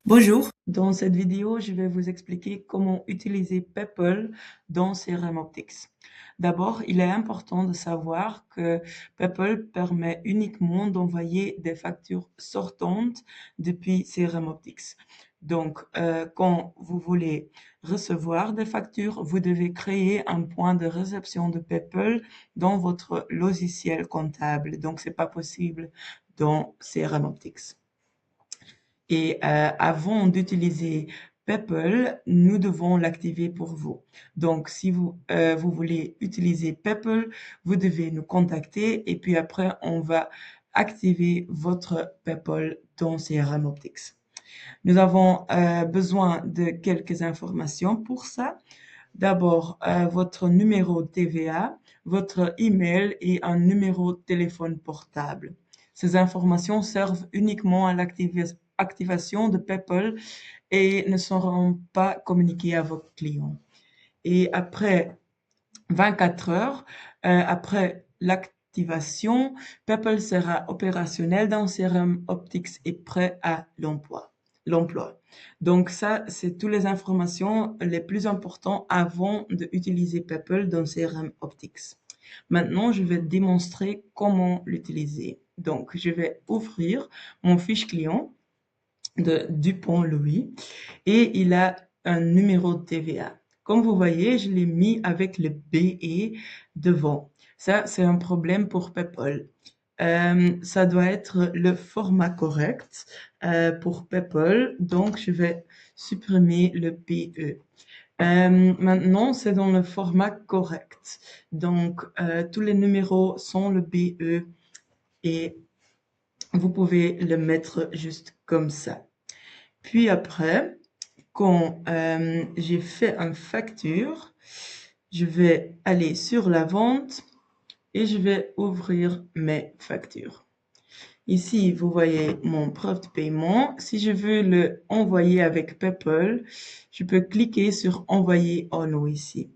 Bonjour, dans cette vidéo, je vais vous expliquer comment utiliser PayPal dans CRM Optics. D'abord, il est important de savoir que PayPal permet uniquement d'envoyer des factures sortantes depuis CRM Optics. Donc, quand vous voulez recevoir des factures, vous devez créer un point de réception de PayPal dans votre logiciel comptable. Donc, c'est pas possible dans CRM Optics. Et avant d'utiliser PayPal, nous devons l'activer pour vous. Donc, si vous voulez utiliser PayPal, vous devez nous contacter et puis après, on va activer votre PayPal dans CRM Optics. Nous avons besoin de quelques informations pour ça. D'abord, votre numéro de TVA, votre email et un numéro de téléphone portable. Ces informations servent uniquement à l'activation de PayPal et ne seront pas communiquées à vos clients. Et après 24 heures, après l'activation, PayPal sera opérationnel dans CRM Optics et prêt à l'emploi. Donc ça, c'est toutes les informations les plus importantes avant d'utiliser PayPal dans CRM Optics. Maintenant, je vais démontrer comment l'utiliser. Donc, je vais ouvrir mon fiche client de Dupont-Louis et il a un numéro de TVA. Comme vous voyez, je l'ai mis avec le BE devant. Ça, c'est un problème pour PayPal. Ça doit être le format correct pour PayPal. Donc, je vais supprimer le BE. Maintenant, c'est dans le format correct. Donc, tous les numéros sont le BE et vous pouvez le mettre juste comme ça. Puis après, quand j'ai fait une facture, je vais aller sur la vente et je vais ouvrir mes factures. Ici, vous voyez mon preuve de paiement. Si je veux le envoyer avec PayPal, je peux cliquer sur envoyer en haut ici.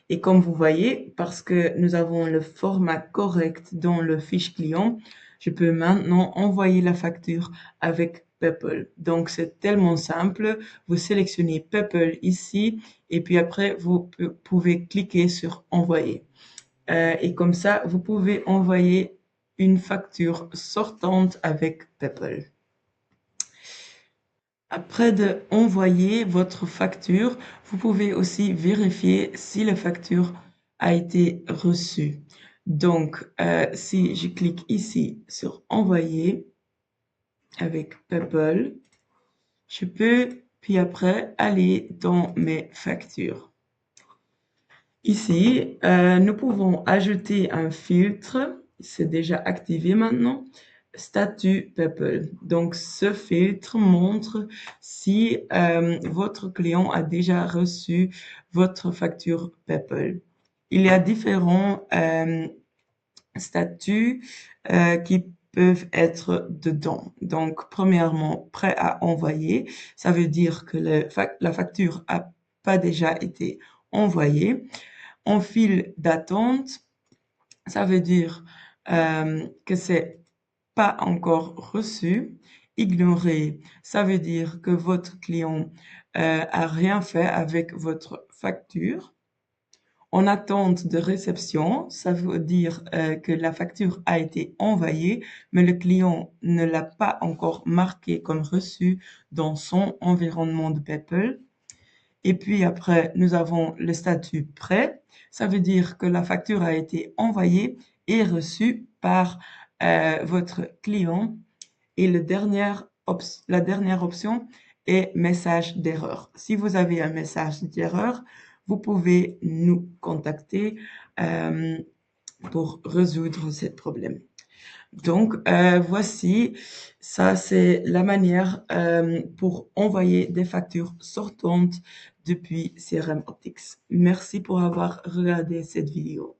Et comme vous voyez, parce que nous avons le format correct dans le fiche client, je peux maintenant envoyer la facture avec PayPal. Donc, c'est tellement simple. Vous sélectionnez PayPal ici et puis après, vous pouvez cliquer sur envoyer. Et comme ça, vous pouvez envoyer une facture sortante avec PayPal. Après de envoyer votre facture, vous pouvez aussi vérifier si la facture a été reçue. Donc, si je clique ici sur envoyer avec PayPal, je peux puis après aller dans mes factures. Ici, nous pouvons ajouter un filtre, c'est déjà activé maintenant, statut PayPal. Donc, ce filtre montre si votre client a déjà reçu votre facture PayPal. Il y a différents statuts qui peuvent être dedans. Donc, premièrement, prêt à envoyer, ça veut dire que la facture a pas déjà été envoyée. En file d'attente, ça veut dire que c'est pas encore reçu. Ignorer, ça veut dire que votre client a rien fait avec votre facture. En attente de réception, ça veut dire que la facture a été envoyée, mais le client ne l'a pas encore marqué comme reçu dans son environnement de PayPal. Et puis après, nous avons le statut prêt. Ça veut dire que la facture a été envoyée et reçue par votre client. Et la dernière option est message d'erreur. Si vous avez un message d'erreur, vous pouvez nous contacter pour résoudre ce problème. Donc, voici, ça c'est la manière pour envoyer des factures sortantes depuis CRM Optics. Merci pour avoir regardé cette vidéo.